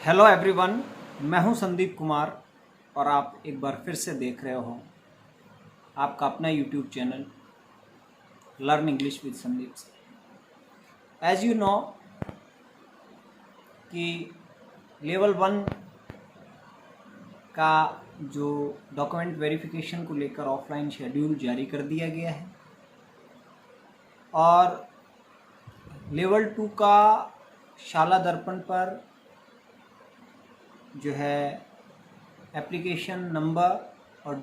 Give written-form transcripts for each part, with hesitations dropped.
Hello everyone, मैं हूं संदीप कुमार और आप एक बार फिर से देख रहे हो आपका अपना YouTube channel learn English with Sandeep से। एज यू नो कि लेवल 1 का जो डॉक्यूमेंट वेरिफिकेशन को लेकर ऑफलाइन शेड्यूल जारी कर दिया गया है और लेवल 2 का शाला दर्पण पर जो है एप्लीकेशन नंबर और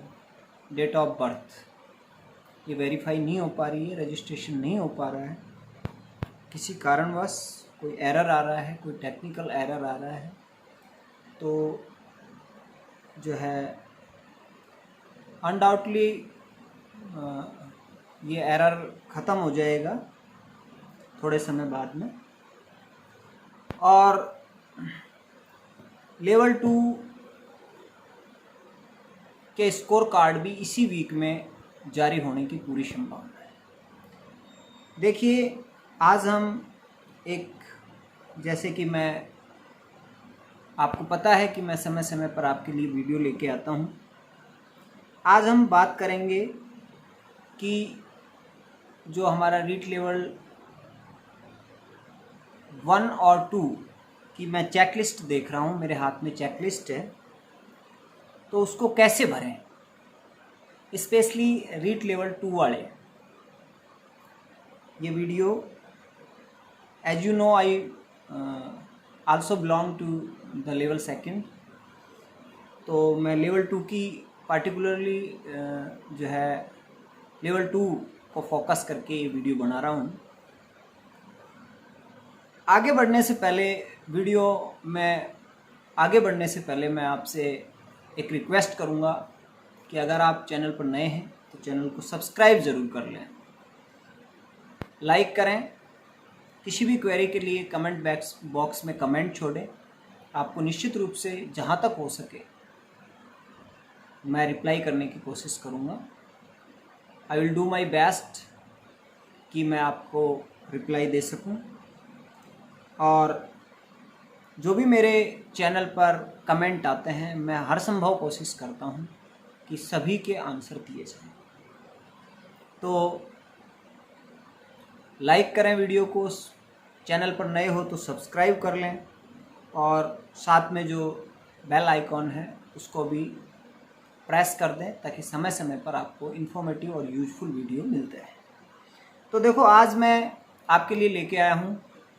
डेट ऑफ बर्थ ये वेरीफाई नहीं हो पा रही है, रजिस्ट्रेशन नहीं हो पा रहा है। किसी कारणवश कोई एरर आ रहा है, कोई टेक्निकल एरर आ रहा है, तो जो है अनडाउटली ये एरर ख़त्म हो जाएगा थोड़े समय बाद में। और लेवल 2 के स्कोर कार्ड भी इसी वीक में जारी होने की पूरी संभावना है। देखिए, आज हम जैसे कि मैं आपको पता है कि मैं समय समय पर आपके लिए वीडियो लेके आता हूँ। आज हम बात करेंगे कि जो हमारा रीट लेवल 1 और 2 कि मैं चेकलिस्ट देख रहा हूँ, मेरे हाथ में चेकलिस्ट है, तो उसको कैसे भरें, स्पेशली रीट लेवल 2 वाले। ये video as you know I also belong to the level 2, तो मैं लेवल 2 की पार्टिकुलरली जो है लेवल 2 को फोकस करके ये वीडियो बना रहा हूँ। आगे बढ़ने से पहले मैं आपसे एक रिक्वेस्ट करूँगा कि अगर आप चैनल पर नए हैं तो चैनल को सब्सक्राइब ज़रूर कर लें, लाइक करें, किसी भी क्वेरी के लिए कमेंट बॉक्स में कमेंट छोड़ें। आपको निश्चित रूप से जहाँ तक हो सके मैं रिप्लाई करने की कोशिश करूँगा। I will do my best कि मैं आपको रिप्लाई दे सकूँ। और जो भी मेरे चैनल पर कमेंट आते हैं, मैं हर संभव कोशिश करता हूं कि सभी के आंसर दिए जाएं। तो लाइक करें वीडियो को, चैनल पर नए हो तो सब्सक्राइब कर लें और साथ में जो बेल आइकॉन है उसको भी प्रेस कर दें ताकि समय समय पर आपको इन्फॉर्मेटिव और यूजफुल वीडियो मिलते हैं। तो देखो, आज मैं आपके लिए लेके आया हूं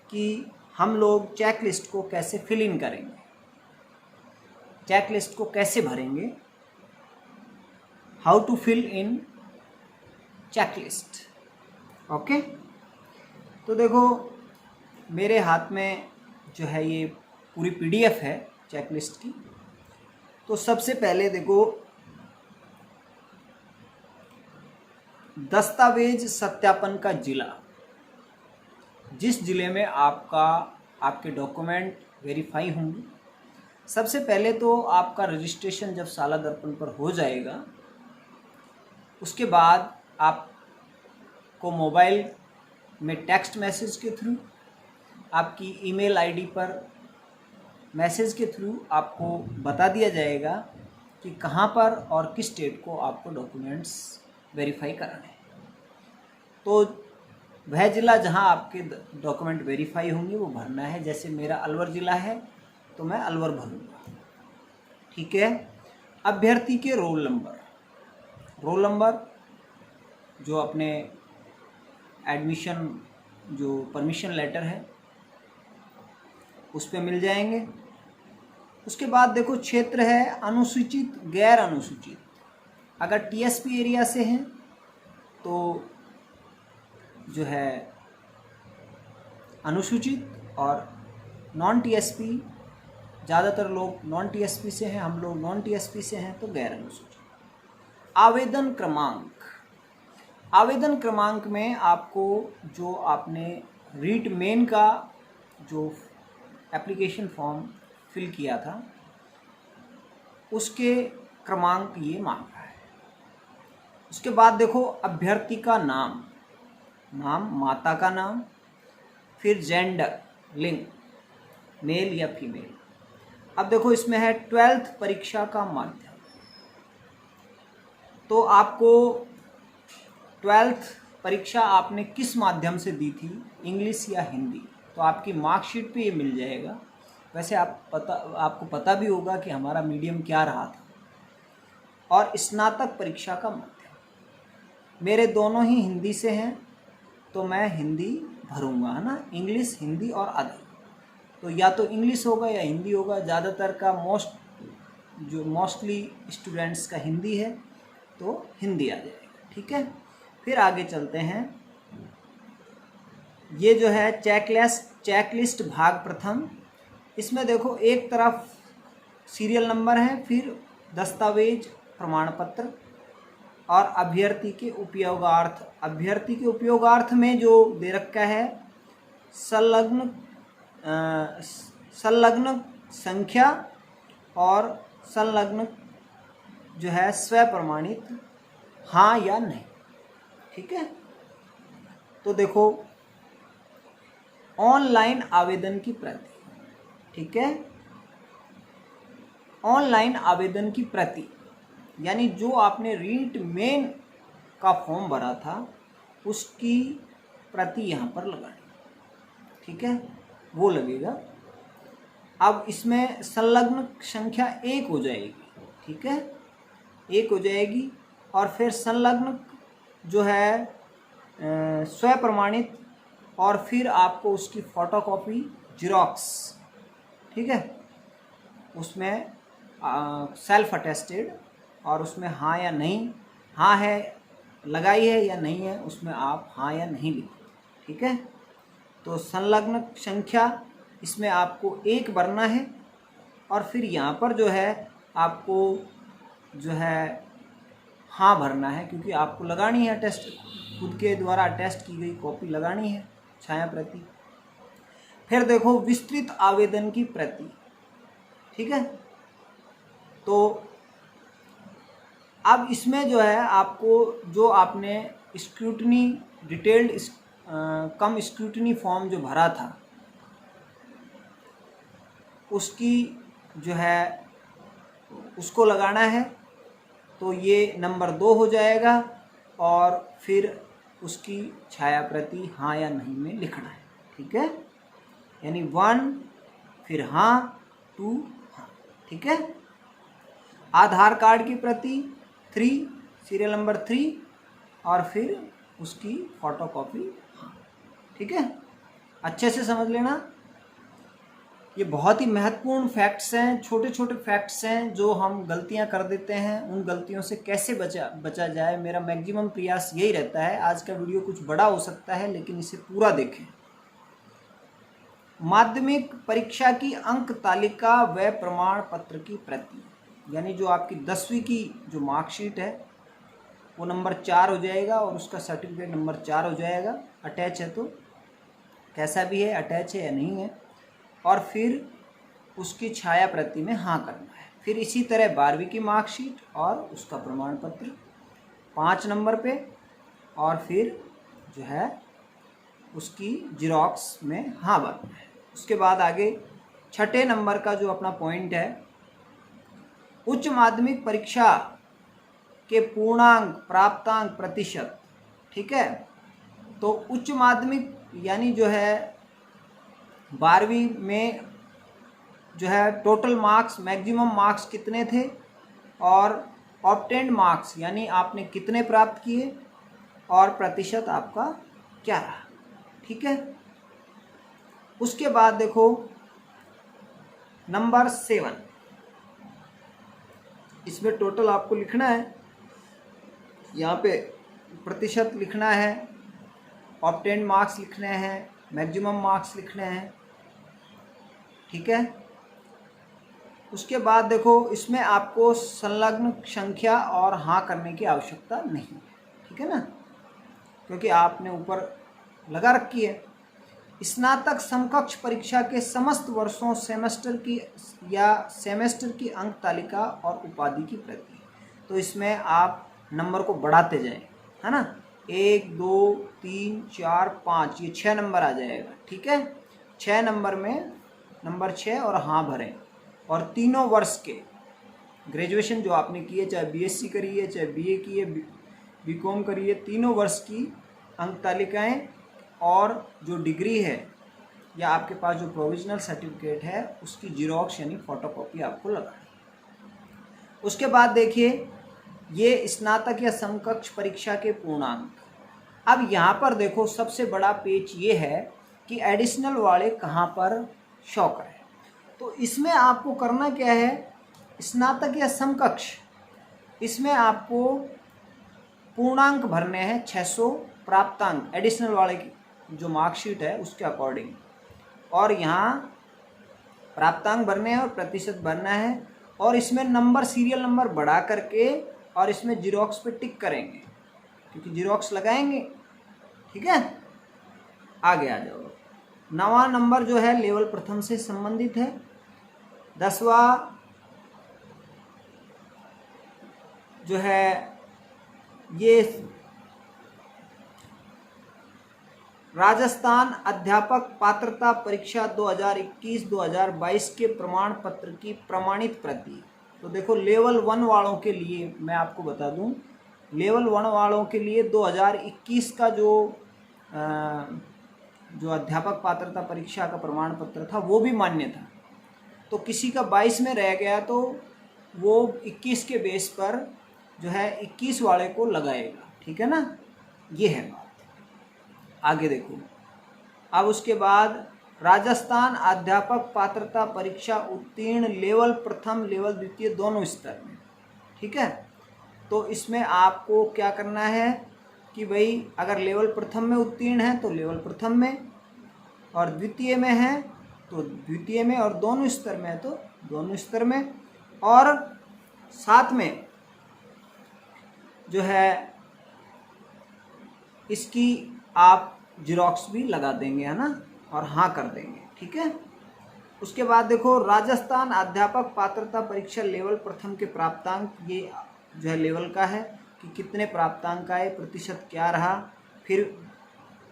कि हम लोग चेक लिस्ट को कैसे फिल इन करेंगे, चेक लिस्ट को कैसे भरेंगे, how to fill in check list. Okay, तो देखो मेरे हाथ में जो है ये पूरी PDF है चेक लिस्ट की। तो सबसे पहले देखो, दस्तावेज सत्यापन का जिला, जिस ज़िले में आपके डॉक्यूमेंट वेरीफाई होंगे। सबसे पहले तो आपका रजिस्ट्रेशन जब शाला दर्पण पर हो जाएगा, उसके बाद आपको मोबाइल में टेक्स्ट मैसेज के थ्रू, आपकी ईमेल आईडी पर मैसेज के थ्रू आपको बता दिया जाएगा कि कहाँ पर और किस डेट को आपको डॉक्यूमेंट्स वेरीफाई कराने हैं। तो वह ज़िला जहां आपके डॉक्यूमेंट वेरीफाई होंगे वो भरना है। जैसे मेरा अलवर ज़िला है तो मैं अलवर भरूंगा, ठीक है। अभ्यर्थी के रोल नंबर जो अपने एडमिशन जो परमिशन लेटर है उस पे मिल जाएंगे। उसके बाद देखो, क्षेत्र है अनुसूचित गैर अनुसूचित। अगर TSP एरिया से हैं तो जो है अनुसूचित, और नॉन TSP, ज़्यादातर लोग नॉन TSP से हैं, हम लोग नॉन TSP से हैं तो गैर अनुसूचित। आवेदन क्रमांक में आपको जो आपने रीट मेन का जो एप्लीकेशन फॉर्म फिल किया था उसके क्रमांक ये मांग रहा है। उसके बाद देखो, अभ्यर्थी का नाम, माता का नाम, फिर जेंडर लिंग मेल या फीमेल, अब देखो इसमें है 12th परीक्षा का माध्यम। तो आपको 12th परीक्षा आपने किस माध्यम से दी थी, इंग्लिश या हिंदी, तो आपकी मार्कशीट पे ये मिल जाएगा। वैसे आपको पता भी होगा कि हमारा मीडियम क्या रहा था। और स्नातक परीक्षा का माध्यम, मेरे दोनों ही हिंदी से हैं तो मैं हिंदी भरूंगा, है ना। इंग्लिश, हिंदी और अदर, तो या तो इंग्लिश होगा या हिंदी होगा। ज़्यादातर का मोस्टली स्टूडेंट्स का हिंदी है तो हिंदी आ जाएगा, ठीक है। फिर आगे चलते हैं। ये जो है चेकलिस्ट भाग प्रथम, इसमें देखो एक तरफ सीरियल नंबर है, फिर दस्तावेज, प्रमाण पत्र और अभ्यर्थी के उपयोगार्थ। अभ्यर्थी के उपयोगार्थ में जो दे रखा है संलग्न संख्या और संलग्न जो है स्व प्रमाणित, हाँ या नहीं, ठीक है। तो देखो ऑनलाइन आवेदन की प्रति, ठीक है। ऑनलाइन आवेदन की प्रति यानी जो आपने रीट मेन का फॉर्म भरा था उसकी प्रति यहाँ पर लगानी, ठीक है, वो लगेगा। अब इसमें संलग्न संख्या 1 हो जाएगी, ठीक है, 1 हो जाएगी। और फिर संलग्न जो है स्व प्रमाणित, और फिर आपको उसकी फोटोकॉपी जिरोक्स, ठीक है, उसमें सेल्फ अटेस्टेड, और उसमें हाँ या नहीं, हाँ है लगाई है या नहीं है, उसमें आप हाँ या नहीं लिखो, ठीक है। तो संलग्न संख्या इसमें आपको 1 भरना है। और फिर यहाँ पर जो है आपको जो है हाँ भरना है, क्योंकि आपको लगानी है टेस्ट, खुद के द्वारा टेस्ट की गई कॉपी लगानी है, छाया प्रति। फिर देखो विस्तृत आवेदन की प्रति, ठीक है। तो अब इसमें जो है आपको जो आपने स्क्रूटनी डिटेल्ड कम स्क्रूटनी फॉर्म जो भरा था उसकी जो है उसको लगाना है, तो ये नंबर 2 हो जाएगा। और फिर उसकी छाया प्रति हाँ या नहीं में लिखना है, ठीक है, यानी 1 फिर हाँ, 2 हाँ, ठीक है। आधार कार्ड की प्रति 3, सीरियल नंबर 3, और फिर उसकी फोटोकॉपी हाँ, ठीक है। अच्छे से समझ लेना, ये बहुत ही महत्वपूर्ण फैक्ट्स हैं, छोटे छोटे फैक्ट्स हैं जो हम गलतियां कर देते हैं। उन गलतियों से कैसे बचा जाए, मेरा मैक्सिमम प्रयास यही रहता है। आज का वीडियो कुछ बड़ा हो सकता है लेकिन इसे पूरा देखें। माध्यमिक परीक्षा की अंक तालिका व प्रमाण पत्र की प्रति, यानी जो आपकी 10वीं की जो मार्कशीट है वो नंबर 4 हो जाएगा और उसका सर्टिफिकेट नंबर 4 हो जाएगा। अटैच है तो कैसा भी है, अटैच है या नहीं है। और फिर उसकी छाया प्रति में हाँ करना है। फिर इसी तरह 12वीं की मार्कशीट और उसका प्रमाण पत्र 5 नंबर पे, और फिर जो है उसकी जिरोक्स में हाँ भरना है। उसके बाद आगे 6ठे नंबर का जो अपना पॉइंट है, उच्च माध्यमिक परीक्षा के पूर्णांक प्राप्तांक प्रतिशत, ठीक है। तो उच्च माध्यमिक यानी जो है 12वीं में जो है टोटल मार्क्स, मैक्सिमम मार्क्स कितने थे, और ऑब्टेन्ड मार्क्स यानी आपने कितने प्राप्त किए, और प्रतिशत आपका क्या रहा, ठीक है। उसके बाद देखो नंबर 7, इसमें टोटल आपको लिखना है, यहाँ पे प्रतिशत लिखना है, ऑब्टेन्ड मार्क्स लिखने हैं, मैक्सिमम मार्क्स लिखने हैं, ठीक है। उसके बाद देखो इसमें आपको संलग्न संख्या और हाँ करने की आवश्यकता नहीं है, ठीक है ना, क्योंकि आपने ऊपर लगा रखी है। स्नातक समकक्ष परीक्षा के समस्त वर्षों सेमेस्टर की अंक तालिका और उपाधि की प्रति, तो इसमें आप नंबर को बढ़ाते जाएं, है ना, 1 2 3 4 5, ये 6 नंबर आ जाएगा, ठीक है। 6 नंबर में नंबर 6 और हाँ भरें। और तीनों वर्ष के ग्रेजुएशन जो आपने की है, चाहे बीएससी करी है, चाहे बीए की है, बीकॉम करी है, तीनों वर्ष की अंक तालिकाएँ और जो डिग्री है या आपके पास जो प्रोविजनल सर्टिफिकेट है उसकी जीरोक्स यानी फोटोकॉपी आपको लगानी है। उसके बाद देखिए ये स्नातक या समकक्ष परीक्षा के पूर्णांक। अब यहाँ पर देखो सबसे बड़ा पेच ये है कि एडिशनल वाले कहाँ पर शो करें। तो इसमें आपको करना क्या है, स्नातक या समकक्ष, इसमें आपको पूर्णांक भरने हैं 600 प्राप्तांक एडिशनल वाले की जो मार्कशीट है उसके अकॉर्डिंग, और यहाँ प्राप्तांक भरने हैं और प्रतिशत भरना है, और इसमें नंबर सीरियल नंबर बढ़ा करके और इसमें जीरोक्स पे टिक करेंगे क्योंकि जीरोक्स लगाएंगे। ठीक है, आगे आ जाओ। 9वां नंबर जो है लेवल प्रथम से संबंधित है। 10वां जो है ये राजस्थान अध्यापक पात्रता परीक्षा 2021-2022 के प्रमाण पत्र की प्रमाणित प्रति। तो देखो लेवल 1 वालों के लिए मैं आपको बता दूं, लेवल 1 वालों के लिए 2021 का जो अध्यापक पात्रता परीक्षा का प्रमाण पत्र था वो भी मान्य था। तो किसी का 22 में रह गया तो वो 21 के बेस पर जो है 21 वाले को लगाएगा। ठीक है ना, ये है बात। आगे देखो, अब उसके बाद राजस्थान अध्यापक पात्रता परीक्षा उत्तीर्ण लेवल प्रथम लेवल द्वितीय दोनों स्तर में। ठीक है, तो इसमें आपको क्या करना है कि भाई अगर लेवल प्रथम में उत्तीर्ण है तो लेवल प्रथम में, और द्वितीय में है तो द्वितीय में, और दोनों स्तर में है तो दोनों स्तर में, और साथ में जो है इसकी आप जीरोक्स भी लगा देंगे, है ना, और हाँ कर देंगे। ठीक है, उसके बाद देखो राजस्थान अध्यापक पात्रता परीक्षा लेवल प्रथम के प्राप्तांक, ये जो है लेवल का है कि कितने प्राप्तांक आए, प्रतिशत क्या रहा। फिर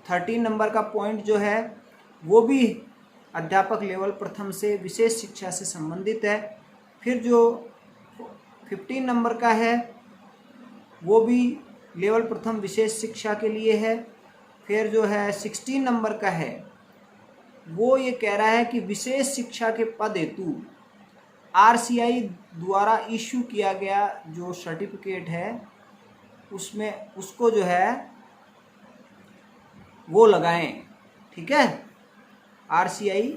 13 नंबर का पॉइंट जो है वो भी अध्यापक लेवल प्रथम से विशेष शिक्षा से संबंधित है। फिर जो 15 नंबर का है वो भी लेवल प्रथम विशेष शिक्षा के लिए है। फिर जो है 16 नंबर का है वो ये कह रहा है कि विशेष शिक्षा के पद हेतु आरसीआई द्वारा इशू किया गया जो सर्टिफिकेट है उसमें उसको जो है वो लगाएं। ठीक है, आरसीआई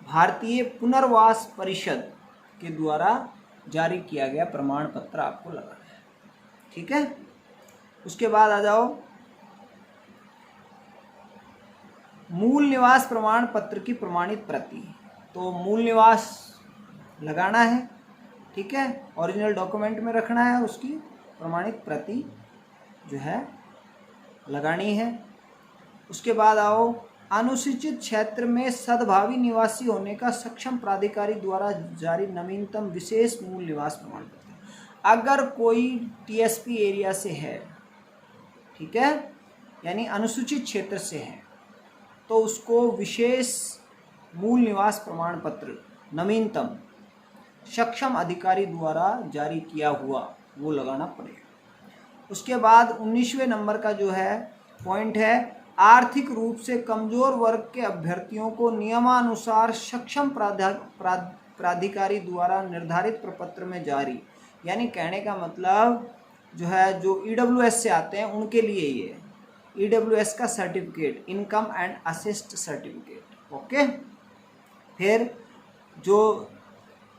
भारतीय पुनर्वास परिषद के द्वारा जारी किया गया प्रमाण पत्र आपको लगाना है। ठीक है, उसके बाद आ जाओ मूल निवास प्रमाण पत्र की प्रमाणित प्रति। तो मूल निवास लगाना है। ठीक है, ओरिजिनल डॉक्यूमेंट में रखना है, उसकी प्रमाणित प्रति जो है लगानी है। उसके बाद आओ अनुसूचित क्षेत्र में सद्भावी निवासी होने का सक्षम प्राधिकारी द्वारा जारी नवीनतम विशेष मूल निवास प्रमाण पत्र। अगर कोई टीएसपी एरिया से है, ठीक है, यानी अनुसूचित क्षेत्र से है, तो उसको विशेष मूल निवास प्रमाण पत्र नवीनतम सक्षम अधिकारी द्वारा जारी किया हुआ वो लगाना पड़ेगा। उसके बाद 19वें नंबर का जो है पॉइंट है आर्थिक रूप से कमजोर वर्ग के अभ्यर्थियों को नियमानुसार सक्षम प्राधिकारी द्वारा निर्धारित प्रपत्र में जारी, यानी कहने का मतलब जो है जो ईडब्ल्यूएस से आते हैं उनके लिए ये ईडब्ल्यूएस का certificate, income and assist certificate. Okay, फिर जो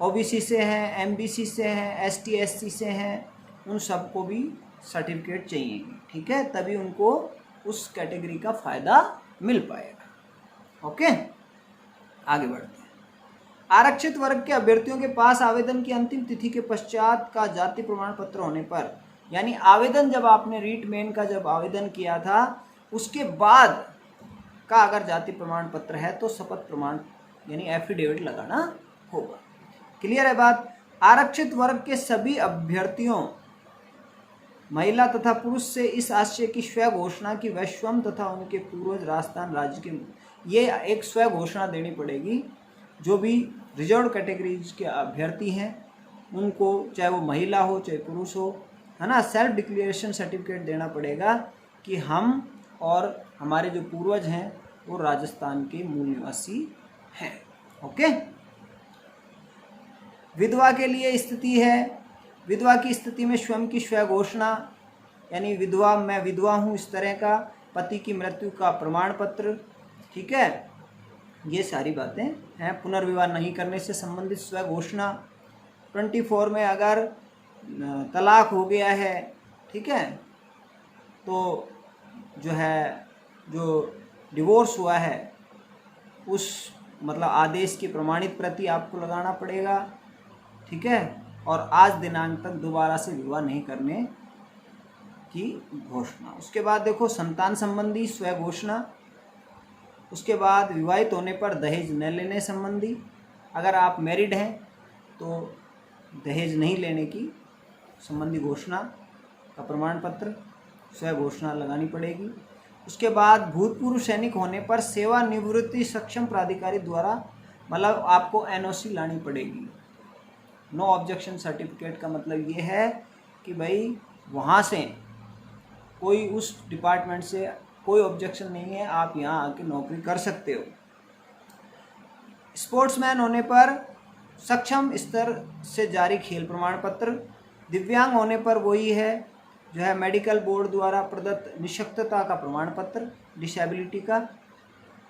ओबीसी से हैं, एमबीसी से हैं, एसटी एससी से हैं, उन सबको भी सर्टिफिकेट चाहिए। ठीक है, तभी उनको उस कैटेगरी का फ़ायदा मिल पाएगा। ओके, आगे बढ़ते हैं। आरक्षित वर्ग के अभ्यर्थियों के पास आवेदन की अंतिम तिथि के पश्चात का जाति प्रमाण पत्र होने पर, यानी आवेदन जब आपने रीट मेन का जब आवेदन किया था उसके बाद का अगर जाति प्रमाण पत्र है तो शपथ प्रमाण यानी एफिडेविट लगाना होगा। क्लियर है बात। आरक्षित वर्ग के सभी अभ्यर्थियों महिला तथा पुरुष से इस आशय की स्व घोषणा की वह स्वयं तथा उनके पूर्वज राजस्थान राज्य के, ये एक स्व घोषणा देनी पड़ेगी जो भी रिजर्व कैटेगरीज के अभ्यर्थी हैं उनको, चाहे वो महिला हो चाहे पुरुष हो, है ना, सेल्फ डिक्लेरेशन सर्टिफिकेट देना पड़ेगा कि हम और हमारे जो पूर्वज हैं वो राजस्थान के मूल निवासी हैं। ओके। विधवा के लिए स्थिति है, विधवा की स्थिति में स्वयं की स्व घोषणा, यानी विधवा, मैं विधवा हूँ, इस तरह का, पति की मृत्यु का प्रमाण पत्र, ठीक है, ये सारी बातें हैं। पुनर्विवाह नहीं करने से संबंधित स्व घोषणा। 24 में अगर तलाक हो गया है, ठीक है, तो जो है जो डिवोर्स हुआ है उस मतलब आदेश की प्रमाणित प्रति आपको लगाना पड़ेगा, ठीक है, और आज दिनांक तक दोबारा से विवाह नहीं करने की घोषणा। उसके बाद देखो संतान संबंधी स्व घोषणा। उसके बाद विवाहित होने पर दहेज न लेने संबंधी, अगर आप मैरिड हैं तो दहेज नहीं लेने की संबंधी घोषणा का प्रमाण पत्र, स्व घोषणा लगानी पड़ेगी। उसके बाद भूतपूर्व सैनिक होने पर सेवानिवृत्ति सक्षम प्राधिकारी द्वारा मतलब आपको एनओसी लानी पड़ेगी। नो ऑब्जेक्शन सर्टिफिकेट का मतलब ये है कि भाई वहाँ से कोई, उस डिपार्टमेंट से कोई ऑब्जेक्शन नहीं है, आप यहाँ आके नौकरी कर सकते हो। स्पोर्ट्समैन होने पर सक्षम स्तर से जारी खेल प्रमाण पत्र। दिव्यांग होने पर वही है जो है मेडिकल बोर्ड द्वारा प्रदत्त निःशक्तता का प्रमाण पत्र, डिसेबिलिटी का।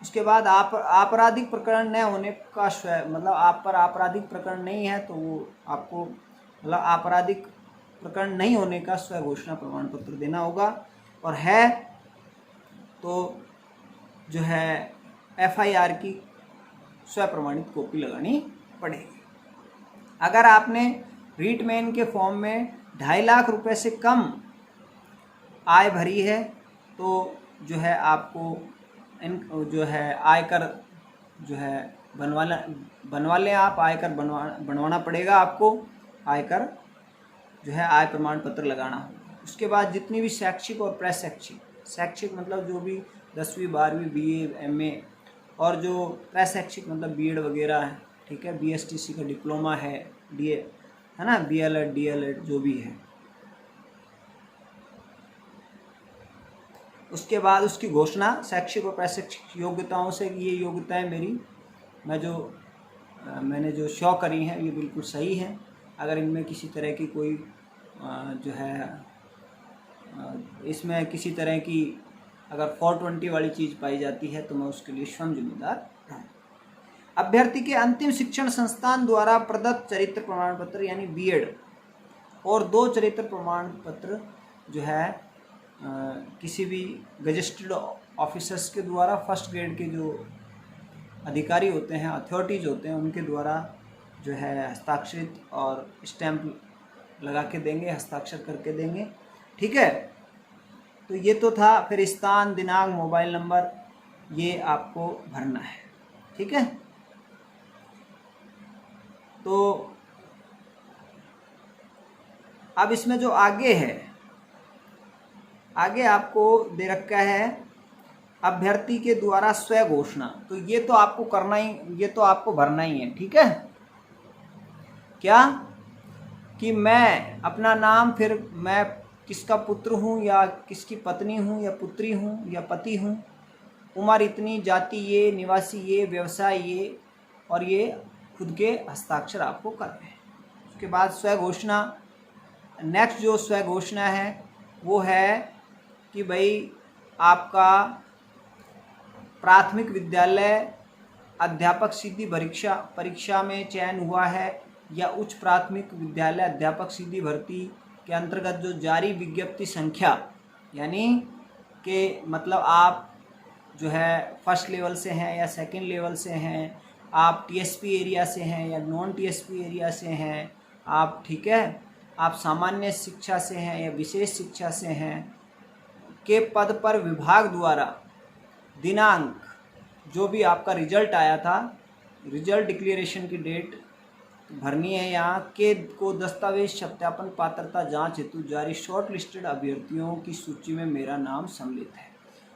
उसके बाद आप आपराधिक प्रकरण न होने का मतलब आप पर आपराधिक प्रकरण नहीं है तो वो आपको मतलब आपराधिक प्रकरण नहीं होने का स्व घोषणा प्रमाण पत्र देना होगा, और है तो जो है एफआईआर की स्व प्रमाणित कॉपी लगानी पड़ेगी। अगर आपने रीटमैन के फॉर्म में 2.5 लाख रुपए से कम आय भरी है तो जो है आपको जो है आयकर जो है बनवा लें आप, आयकर बनवाना पड़ेगा आपको, आयकर जो है आय प्रमाण पत्र लगाना होगा। उसके बाद जितनी भी शैक्षिक और प्रशैक्षिक मतलब जो भी 10वीं 12वीं बीए एमए और जो प्रशैक्षिक मतलब बीएड वगैरह है, ठीक है, बीएसटीसी का डिप्लोमा है, डीए है ना, बीएलएड डीएलएड जो भी है। उसके बाद उसकी घोषणा शैक्षिक और प्रशैक्षिक योग्यताओं से, ये योग्यताएं मेरी मैंने जो शो करी हैं ये बिल्कुल सही हैं। अगर इनमें किसी तरह की कोई जो है इसमें किसी तरह की अगर 420 वाली चीज़ पाई जाती है तो मैं उसके लिए स्वयं जिम्मेदार रहूँ। अभ्यर्थी के अंतिम शिक्षण संस्थान द्वारा प्रदत्त चरित्र प्रमाण पत्र यानी बीएड और 2 चरित्र प्रमाण पत्र जो है किसी भी गजेस्टेड ऑफिसर्स के द्वारा, फर्स्ट ग्रेड के जो अधिकारी होते हैं, अथॉरिटीज़ होते हैं, उनके द्वारा जो है हस्ताक्षरित और स्टैंप लगा के देंगे, हस्ताक्षर करके देंगे, ठीक है। तो ये तो था। फिर स्थान, दिनांक, मोबाइल नंबर ये आपको भरना है, ठीक है। तो अब इसमें जो आगे है, आगे आपको दे रखा है अभ्यर्थी के द्वारा स्व घोषणा। तो ये तो आपको करना ही, ये तो आपको भरना ही है, ठीक है। क्या कि मैं अपना नाम, फिर मैं किसका पुत्र हूँ या किसकी पत्नी हूँ या पुत्री हूँ या पति हूँ, उम्र इतनी, जाति ये, निवासी ये, व्यवसाय ये, और ये खुद के हस्ताक्षर आपको करने हैं। उसके बाद स्व घोषणा, नेक्स्ट जो स्व घोषणा है वो है कि भाई आपका प्राथमिक विद्यालय अध्यापक सिद्धि परीक्षा में चयन हुआ है या उच्च प्राथमिक विद्यालय अध्यापक सिद्धि भर्ती के अंतर्गत जो जारी विज्ञप्ति संख्या, यानी कि मतलब आप जो है फर्स्ट लेवल से हैं या सेकंड लेवल से हैं, आप टीएसपी एरिया से हैं या नॉन टीएसपी एरिया से हैं आप, ठीक है, आप सामान्य शिक्षा से हैं या विशेष शिक्षा से हैं, के पद पर विभाग द्वारा दिनांक जो भी आपका रिजल्ट आया था, रिजल्ट डिक्लेरेशन की डेट भरनी है यहाँ के को दस्तावेज सत्यापन पात्रता जांच हेतु जारी शॉर्ट लिस्टेड अभ्यर्थियों की सूची में मेरा नाम सम्मिलित है,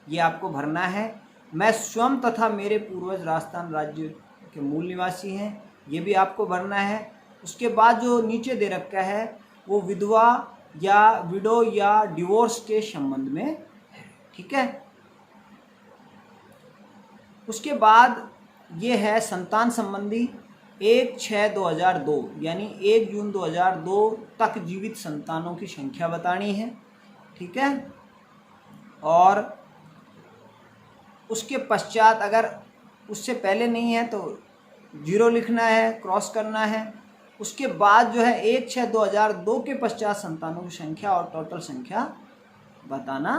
ये आपको भरना है। मैं स्वयं तथा मेरे पूर्वज राजस्थान राज्य के मूल निवासी हैं, ये भी आपको भरना है। उसके बाद जो नीचे दे रखा है वो विधवा या विडो या डिवोर्स के संबंध में है, ठीक है। उसके बाद ये है संतान संबंधी 1/6/2002 यानी 1 जून 2002 तक जीवित संतानों की संख्या बतानी है, ठीक है। और उसके पश्चात अगर उससे पहले नहीं है तो 0 लिखना है, क्रॉस करना है। उसके बाद जो है 1/6/2002 के पश्चात संतानों की संख्या और टोटल संख्या बताना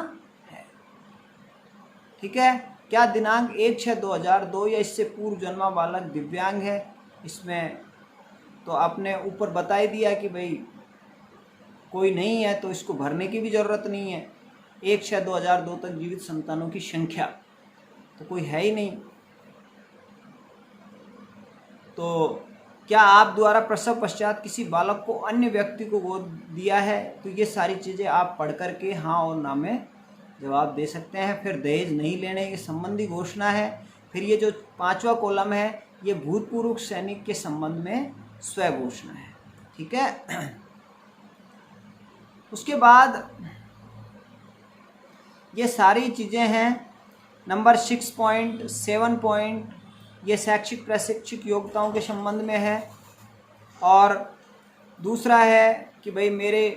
है, ठीक है। क्या दिनांक 1/6/2002 या इससे पूर्व जन्मा बालक दिव्यांग है, इसमें तो आपने ऊपर बता ही दिया कि भाई कोई नहीं है तो इसको भरने की भी ज़रूरत नहीं है। 1/6/2002 तक जीवित संतानों की संख्या तो कोई है ही नहीं। तो क्या आप द्वारा प्रसव पश्चात किसी बालक को अन्य व्यक्ति को गोद दिया है, तो ये सारी चीज़ें आप पढ़ करके हाँ और ना में जवाब दे सकते हैं। फिर दहेज नहीं लेने के संबंधी घोषणा है। फिर ये जो 5वां कॉलम है ये भूतपूर्व सैनिक के संबंध में स्व घोषणा है, ठीक है। उसके बाद ये सारी चीज़ें हैं। नंबर 6 पॉइंट 7 पॉइंट ये शैक्षिक प्रशिक्षित योग्यताओं के संबंध में है। और दूसरा है कि भाई मेरे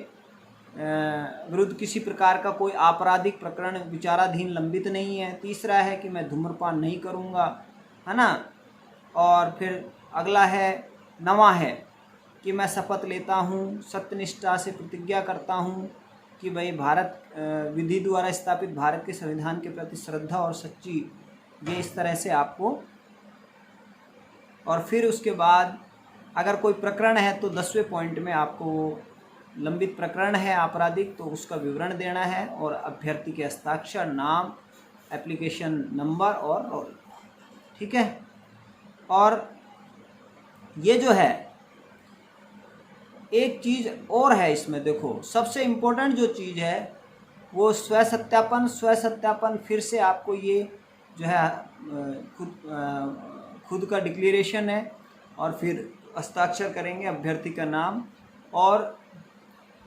विरुद्ध किसी प्रकार का कोई आपराधिक प्रकरण विचाराधीन लंबित नहीं है। तीसरा है कि मैं धूम्रपान नहीं करूँगा, है ना। और फिर अगला है 9वां है कि मैं शपथ लेता हूँ, सत्यनिष्ठा से प्रतिज्ञा करता हूँ कि भाई भारत विधि द्वारा स्थापित भारत के संविधान के प्रति श्रद्धा और सच्ची, ये इस तरह से आपको। और फिर उसके बाद अगर कोई प्रकरण है तो 10वें पॉइंट में आपको लंबित प्रकरण है आपराधिक तो उसका विवरण देना है और अभ्यर्थी के हस्ताक्षर, नाम, एप्लीकेशन नंबर और रोल, ठीक है। और ये जो है एक चीज़ और है इसमें, देखो सबसे इम्पोर्टेंट जो चीज़ है वो स्व सत्यापन। फिर से आपको ये जो है खुद का डिक्लेरेशन है और फिर हस्ताक्षर करेंगे, अभ्यर्थी का नाम और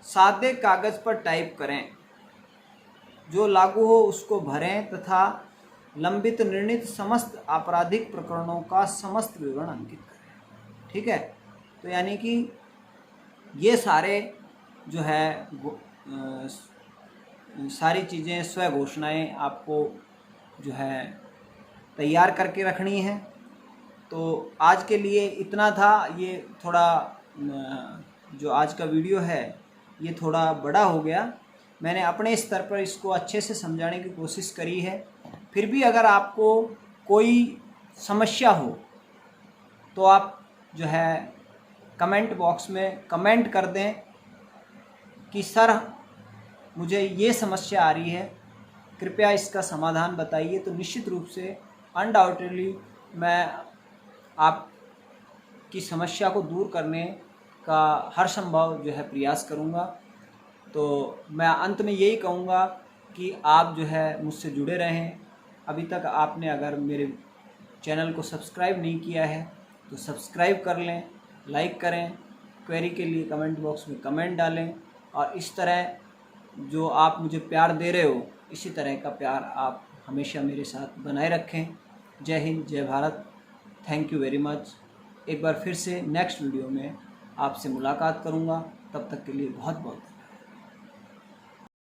सादे कागज़ पर टाइप करें, जो लागू हो उसको भरें तथा लंबित निर्णीत समस्त आपराधिक प्रकरणों का समस्त विवरण अंकित करें, ठीक है। तो यानी कि ये सारे जो है सारी चीज़ें स्व घोषणाएँ आपको जो है तैयार करके रखनी है। तो आज के लिए इतना था। ये थोड़ा जो आज का वीडियो है ये थोड़ा बड़ा हो गया। मैंने अपने स्तर पर इसको अच्छे से समझाने की कोशिश करी है। फिर भी अगर आपको कोई समस्या हो तो आप जो है कमेंट बॉक्स में कमेंट कर दें कि सर मुझे ये समस्या आ रही है, कृपया इसका समाधान बताइए। तो निश्चित रूप से अनडाउटेडली मैं आपकी समस्या को दूर करने का हर संभव जो है प्रयास करूँगा। तो मैं अंत में यही कहूँगा कि आप जो है मुझसे जुड़े रहें। अभी तक आपने अगर मेरे चैनल को सब्सक्राइब नहीं किया है तो सब्सक्राइब कर लें, लाइक करें, क्वेरी के लिए कमेंट बॉक्स में कमेंट डालें और इस तरह जो आप मुझे प्यार दे रहे हो इसी तरह का प्यार आप हमेशा मेरे साथ बनाए रखें। जय हिंद, जय Bharat, thank you very much. एक बार फिर से नेक्स्ट वीडियो में आपसे मुलाकात करूँगा, तब तक के लिए बहुत बहुत